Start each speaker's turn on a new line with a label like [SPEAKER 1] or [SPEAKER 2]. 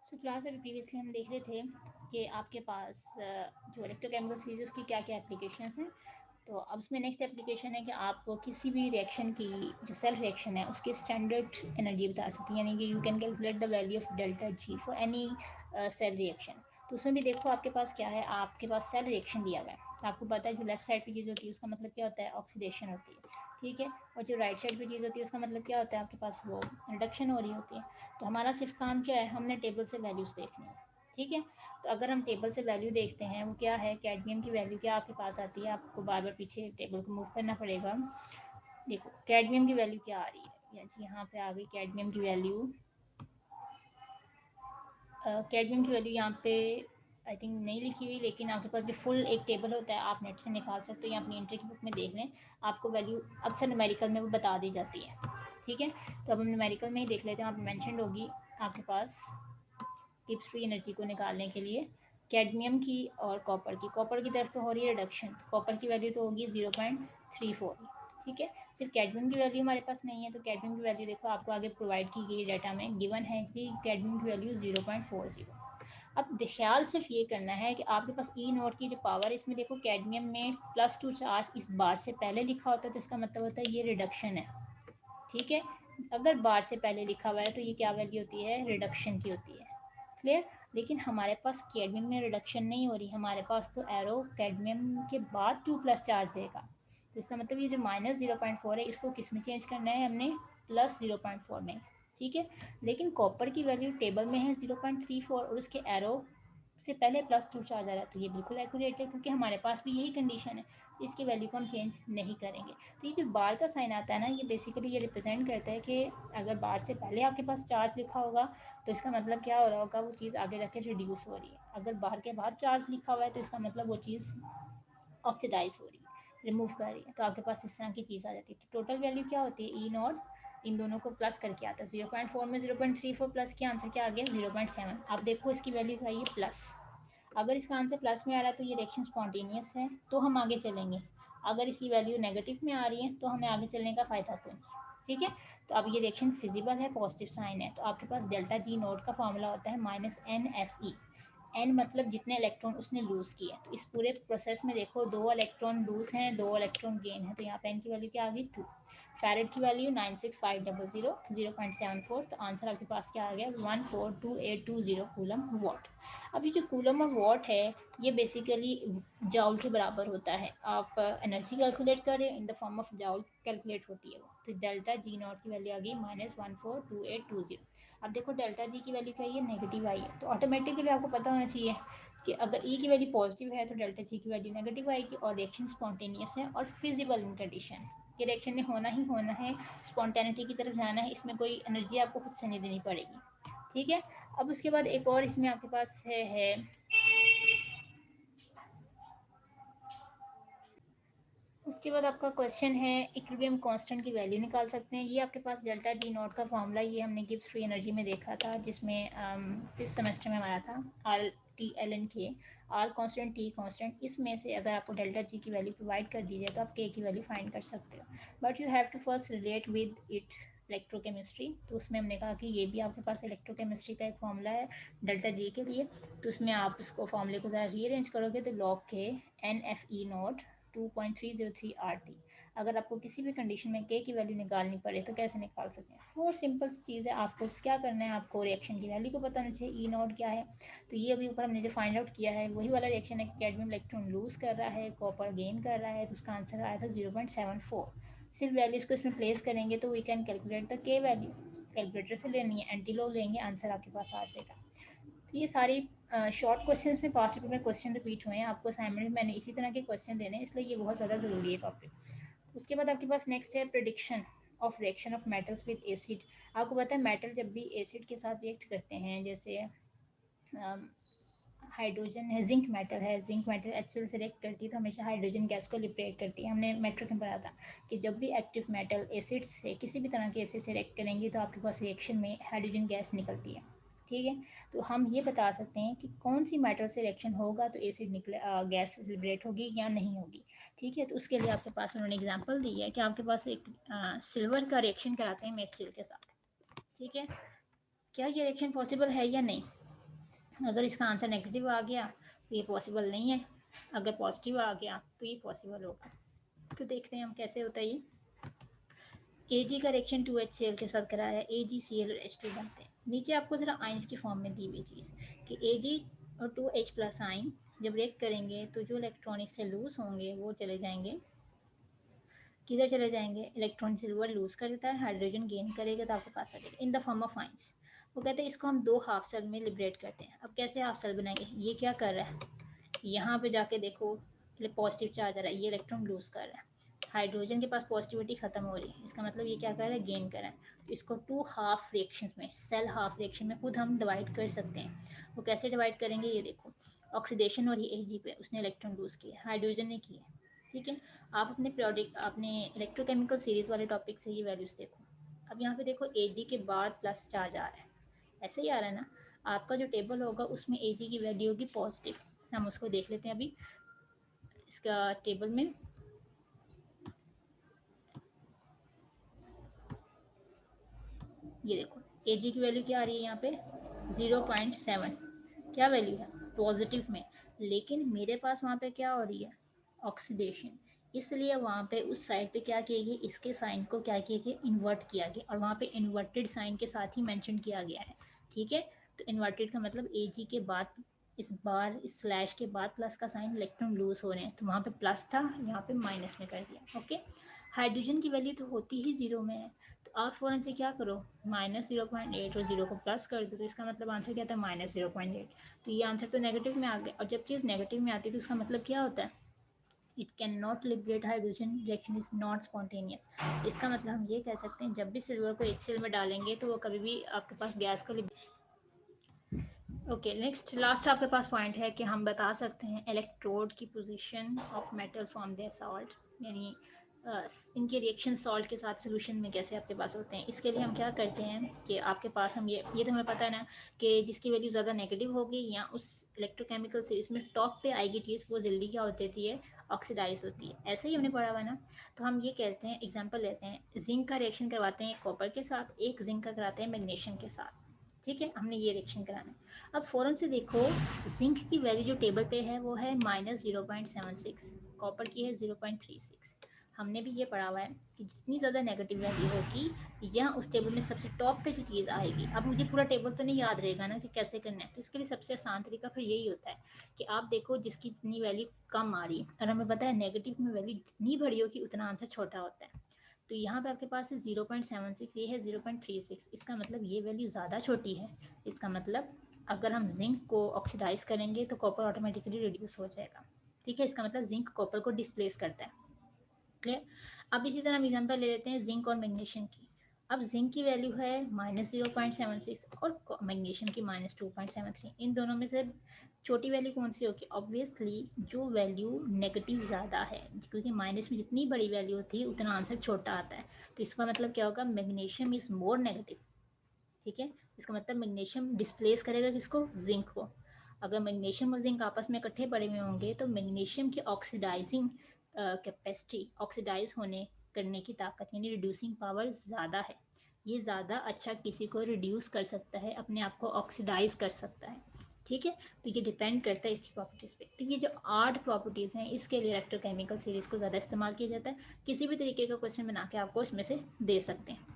[SPEAKER 1] So class अभी previously हम देख रहे थे कि आपके पास जो इलेक्ट्रोकेमिकल सीरीज उसकी क्या क्या एप्लीकेशन हैं। तो अब उसमें नेक्स्ट एप्लीकेशन है कि आप किसी भी रिएक्शन की जो सेल रिएक्शन है उसकी स्टैंडर्ड एनर्जी बता सकते हैं, यानी कि you can calculate the value of delta G for any cell reaction. तो उसमें भी देखो आपके पास क्या है, आपके पास सेल रिएक्शन दिया हुआ है। तो आपको पता है जो लेफ्ट साइड पे चीज़ होती है उसका मतलब क्या होता है, ऑक्सीडेशन होती है, ठीक है। और जो राइट साइड पे चीज़ होती है उसका मतलब क्या होता है, आपके पास वो रिडक्शन हो रही होती है। तो हमारा सिर्फ काम क्या है, हमने टेबल से वैल्यूज़ देखनी है, ठीक है। तो अगर हम टेबल से वैल्यू देखते हैं वो क्या है, कैडमियम की वैल्यू क्या आपके पास आती है, आपको बार बार पीछे टेबल को मूव करना पड़ेगा। देखो कैडमियम की वैल्यू क्या आ रही है, या जी यहाँ पे आ गई कैडमियम की वैल्यू। कैडमियम की वैल्यू यहाँ पे आई थिंक नहीं लिखी हुई, लेकिन आपके पास जो फुल एक टेबल होता है आप नेट से निकाल सकते हो या अपनी एंट्री की बुक में देख लें। आपको वैल्यू अक्सर न्यूमेरिकल में वो बता दी जाती है, ठीक है। तो अब हम न्यूमेरिकल में ही देख लेते हैं। आप मैंशन होगी आपके पास गिब्स फ्री एनर्जी को निकालने के लिए कैडमियम की और कॉपर की तरफ तो हो रही है रिडक्शन, कॉपर की वैल्यू तो होगी 0.34, ठीक है। सिर्फ कैडमियम की वैल्यू हमारे पास नहीं है, तो कैडमियम की वैल्यू देखो आपको आगे प्रोवाइड की गई डाटा में गिवन है कि कैडमियम की वैल्यू 0.40। अब ख्याल सिर्फ ये करना है कि आपके पास ई नॉट की जो पावर है, इसमें देखो कैडमियम में +2 चार्ज इस बार से पहले लिखा होता है, तो इसका मतलब होता है ये रिडक्शन है, ठीक है। अगर बार से पहले लिखा हुआ है तो ये क्या वैल्यू होती है, रिडक्शन की होती है, क्लियर। लेकिन हमारे पास कैडमियम में रिडक्शन नहीं हो रही, हमारे पास तो एरो कैडमियम के बाद 2+ चार्ज देगा। तो इसका मतलब ये जो -0.4 है इसको किस में चेंज करना है, हमने +0.4 में, ठीक है। लेकिन कॉपर की वैल्यू टेबल में है 0.34 और उसके एरो से पहले +2 चार्ज आ रहा है, तो ये बिल्कुल एक्यूरेट है क्योंकि हमारे पास भी यही कंडीशन है। इसकी वैल्यू को हम चेंज नहीं करेंगे। तो ये जो बार का साइन आता है ना, ये बेसिकली ये रिप्रेजेंट करता है कि अगर बार से पहले आपके पास चार्ज लिखा होगा तो इसका मतलब क्या हो रहा होगा, वो चीज़ आगे रख के रिड्यूस हो रही है। अगर बाहर के बाद चार्ज लिखा हुआ है तो इसका मतलब वो चीज़ ऑक्सीडाइज हो रही है, रिमूव कर रही है। तो आपके पास इस तरह की चीज़ आ जाती है। तो टोटल वैल्यू क्या होती है, ई नॉट इन दोनों को प्लस करके आता है। 0.4 में 0.34 प्लस किया, आंसर क्या आ गया 0.7। आप देखो इसकी वैल्यू क्या है, प्लस। अगर इसका आंसर प्लस में आ रहा है तो ये रिएक्शन स्पॉन्टेनियस है, तो हम आगे चलेंगे। अगर इसकी वैल्यू नेगेटिव में आ रही है तो हमें आगे चलने का फ़ायदा कोई नहीं, ठीक है। तो अब ये रिएक्शन फिजिबल है, पॉजिटिव साइन है, तो आपके पास डेल्टा जी नोट का फॉर्मूला होता है -NFE। एन मतलब जितने इलेक्ट्रॉन उसने लूज़ किए, तो इस पूरे प्रोसेस में देखो 2 इलेक्ट्रॉन लूज़ हैं, 2 इलेक्ट्रॉन गेन है, तो यहाँ पे एन की वैल्यू क्या आ गई 2। फैरेड की वैल्यू 96500 0.74, तो आंसर आपके पास क्या आ गया 142820 कूलम वॉट। अब ये जो कूलम ऑफ वॉट है ये बेसिकली जाउल के बराबर होता है। आप एनर्जी कैलकुलेट करें in the form of joule calculate होती है वो। तो डेल्टा जी नॉट की वैल्यू आ गई -142820। अब देखो डेल्टा जी की वैल्यू क्या है, नेगेटिव आई है, तो ऑटोमेटिकली आपको पता होना चाहिए कि अगर ई की वैल्यू पॉजिटिव है तो डेल्टा जी की वैल्यू नेगेटिव आएगी। और रिएक्शन स्पॉन्टेनियस है और फिजिबल इन कंडीशन, कि रिएक्शन ने होना ही होना है, स्पॉन्टेनिटी की तरफ जाना है, इसमें कोई एनर्जी आपको खुद से नहीं देनी पड़ेगी, ठीक है। अब उसके बाद एक और इसमें आपके पास है उसके बाद आपका क्वेश्चन है इक्विलिब्रियम कांस्टेंट की वैल्यू निकाल सकते हैं। ये आपके पास डेल्टा जी नॉट का फॉर्मूला, ये हमने गिब्स फ्री एनर्जी में देखा था, जिसमें 5th सेमेस्टर में हमारा था RT/LN/K, are constant T constant. इसमें से अगर आपको डेल्टा जी की वैल्यू प्रोवाइड कर दी जाए तो आप के की वैल्यू फाइंड कर सकते हो, but you have to first relate with it electrochemistry. तो उसमें हमने कहा कि ये भी आपके पास इलेक्ट्रोकेमिस्ट्री का एक फॉर्मूला है डेल्टा जी के लिए। तो उसमें आप इसको फॉर्मूले को ज़रा रीअरेंज करोगे तो लॉग के NFE नॉट 2.303 RT। अगर आपको किसी भी कंडीशन में के की वैल्यू निकालनी पड़े तो कैसे निकाल सकते हैं, बहुत सिंपल सी चीज़ है। आपको क्या करना है, आपको रिएक्शन की वैल्यू को पता होना चाहिए, ई नॉट क्या है। तो ये अभी ऊपर हमने जो फाइंड आउट किया है वही वाला रिएक्शन है कि कैडमियम इलेक्ट्रॉन लूज़ कर रहा है, कॉपर गेन कर रहा है, तो उसका आंसर आया था 0.74। सिर्फ वैल्यूज़ को इसमें प्लेस करेंगे तो वी कैन कैलकुलेट द के वैल्यू। कैलकुलेटर से लेनी है, एंटी लॉग लेंगे, आंसर आपके पास आ जाएगा। तो ये सारी शॉर्ट क्वेश्चंस में पास्ट पेपर में क्वेश्चन रिपीट हुए हैं। आपको असाइनमेंट में मैंने इसी तरह के क्वेश्चन देने हैं, इसलिए ये बहुत ज़्यादा ज़रूरी है टॉपिक। उसके बाद आपके पास नेक्स्ट है prediction of reaction of metals with acid. आपको पता है मेटल जब भी एसिड के साथ रिएक्ट करते हैं, जैसे हाइड्रोजन है, जिंक मेटल है, जिंक मेटल HCl से रिएक्ट करती है तो हमेशा हाइड्रोजन गैस को लिबरेट करती है। हमने मेट्रिक में पढ़ा था कि जब भी एक्टिव मेटल एसिड से, किसी भी तरह के एसिड से रिएक्ट करेंगे तो आपके पास रिएक्शन में हाइड्रोजन गैस निकलती है, ठीक है। तो हम ये बता सकते हैं कि कौन सी मेटल से रिएक्शन होगा तो एसिड निकले, गैस लिबरेट होगी या नहीं होगी, ठीक है। तो उसके लिए आपके पास उन्होंने एग्जांपल दी है कि आपके पास एक सिल्वर का रिएक्शन कराते हैं HCl के साथ, ठीक है। क्या ये रिएक्शन पॉसिबल है या नहीं, अगर इसका आंसर नेगेटिव आ गया तो ये पॉसिबल नहीं है, अगर पॉजिटिव आ गया तो ये पॉसिबल होगा। तो देखते हैं हम कैसे होता है ये। Ag का रिएक्शन 2HCl के साथ कराया, AgCl और H2 बनते हैं। नीचे आपको ज़रा आइंस की फॉर्म में दी हुई चीज़ कि Ag और 2H प्लस आइन जब रिएक्ट करेंगे तो जो इलेक्ट्रॉन इससे लूज होंगे वो चले जाएंगे, किधर चले जाएंगे, इलेक्ट्रॉन सिल्वर लूज कर देता है, हाइड्रोजन गेन करेगा तो आपके पास आ जाएगा in the form of ions. वो कहते हैं इसको हम दो हाफ सेल में लिबरेट करते हैं। अब कैसे हाफ सेल बनाएंगे, ये क्या कर रहा है, यहाँ पे जाके देखो पॉजिटिव चार्ज आ रहा है, ये इलेक्ट्रॉन लूज कर रहा है, हाइड्रोजन के पास पॉजिटिविटी खत्म हो रही है, इसका मतलब ये क्या कर रहा है, गेन कर रहा है। तो इसको टू हाफ रिएक्शंस में, सेल हाफ रिएक्शन में खुद हम डिवाइड कर सकते हैं। वो कैसे डिवाइड करेंगे, ये देखो ऑक्सीडेशन और ये Ag पे उसने इलेक्ट्रॉन लूज किया, हाइड्रोजन ने किया, ठीक है। आप अपने प्रोडक्ट अपने इलेक्ट्रोकेमिकल सीरीज वाले टॉपिक से ये वैल्यूज देखो। अब यहाँ पे देखो Ag के बाद प्लस चार्ज आ रहा है, ऐसे ही आ रहा है ना। आपका जो टेबल होगा उसमें Ag की वैल्यू होगी पॉजिटिव, हम उसको देख लेते हैं अभी इसका टेबल में। ये देखो Ag की वैल्यू क्या आ रही है यहाँ पे 0.7, क्या वैल्यू है पॉजिटिव में, लेकिन मेरे पास वहाँ पे क्या हो रही है, ऑक्सीडेशन, इसलिए वहाँ पे उस साइड पे क्या किया गया, इसके साइन को क्या किया गया, इन्वर्ट किया गया, और वहाँ पे इन्वर्टेड साइन के साथ ही मेंशन किया गया है, ठीक है। तो इन्वर्टेड का मतलब Ag के बाद इस बार इस स्लैश के बाद प्लस का साइन, इलेक्ट्रॉन लूज हो रहे हैं, तो वहाँ पे प्लस था, यहाँ पे माइनस में कर दिया, ओके। हाइड्रोजन की वैल्यू तो होती ही जीरो में है, तो आप फ़ौरन से क्या करो, -0.8 और जीरो को प्लस कर दो, तो इसका मतलब आंसर क्या था, -0.8। तो ये आंसर तो नेगेटिव में आ गया, और जब चीज़ नेगेटिव में आती है तो उसका मतलब क्या होता है, it can not liberate hydrogen, reaction is not spontaneous. इसका मतलब हम ये कह सकते हैं जब भी सिल्वर को HCl में डालेंगे तो वो कभी भी आपके पास गैस को ओके। नेक्स्ट लास्ट आपके पास पॉइंट है कि हम बता सकते हैं इलेक्ट्रोड की position of metal from their salt, यानी इनके रिएक्शन सॉल्ट के साथ सोल्यूशन में कैसे आपके पास होते हैं। इसके लिए हम क्या करते हैं कि आपके पास हम ये तो हमें पता है ना कि जिसकी वैल्यू ज़्यादा नेगेटिव होगी या उस इलेक्ट्रोकेमिकल सीरीज में टॉप पे आएगी चीज़, वो जल्दी क्या होती है, ऑक्सीडाइज होती है। ऐसे ही हमने पढ़ा हुआ ना। तो हम ये कहते हैं, एग्जाम्पल लेते हैं, जिंक का रिएक्शन करवाते हैं कॉपर के साथ, एक जिंक का कराते हैं मैग्नीशियम के साथ, ठीक है। हमने ये रिएक्शन कराना है। अब फ़ौरन से देखो जिंक की वैल्यू जो टेबल पे है वो है -0.76, कॉपर की है 0.36। हमने भी ये पढ़ा हुआ है कि जितनी ज़्यादा नेगेटिव वैल्यू होगी या उस टेबल में सबसे टॉप पे जो चीज़ आएगी। अब मुझे पूरा टेबल तो नहीं याद रहेगा ना कि कैसे करना है, तो इसके लिए सबसे आसान तरीका फिर यही होता है कि आप देखो जिसकी जितनी वैल्यू कम आ रही है, और हमें पता है नेगेटिव में वैल्यू जितनी बड़ी होगी उतना आंसर छोटा होता है। तो यहाँ पे आपके पास है 0.76, ये है 0.36, इसका मतलब ये वैल्यू ज़्यादा छोटी है। इसका मतलब अगर हम जिंक को ऑक्सीडाइज करेंगे तो कॉपर ऑटोमेटिकली रिड्यूस हो जाएगा, ठीक है। इसका मतलब जिंक कॉपर को डिस्प्लेस करता है, क्लियर। अब इसी तरह हम एग्जांपल ले लेते हैं जिंक और मैग्नीशियम की। अब जिंक की वैल्यू है -0.76 और मैग्नीशियम की -2.73। इन दोनों में से छोटी वैल्यू कौन सी होगी, ऑब्वियसली जो वैल्यू नेगेटिव ज़्यादा है, क्योंकि माइनस में जितनी बड़ी वैल्यू होती है उतना आंसर छोटा आता है। तो इसका मतलब क्या होगा, मैग्नीशियम इज़ मोर नेगेटिव, ठीक है। इसका मतलब मैग्नीशियम डिस्प्लेस करेगा किसको, जिंक को। अगर मैग्नीशियम और जिंक आपस में इकट्ठे पड़े हुए होंगे तो मैग्नीशियम की ऑक्सीडाइजिंग कैपेसिटी, ऑक्सीडाइज होने करने की ताकत यानी रिड्यूसिंग पावर ज़्यादा है। ये ज़्यादा अच्छा किसी को रिड्यूस कर सकता है, अपने आप को ऑक्सीडाइज कर सकता है, ठीक है। तो ये डिपेंड करता है इसकी प्रॉपर्टीज़ पे। तो ये जो 8 प्रॉपर्टीज़ हैं इसके लिए इलेक्ट्रोकेमिकल सीरीज़ को ज़्यादा इस्तेमाल किया जाता है। किसी भी तरीके का क्वेश्चन बना के आपको इसमें से दे सकते हैं।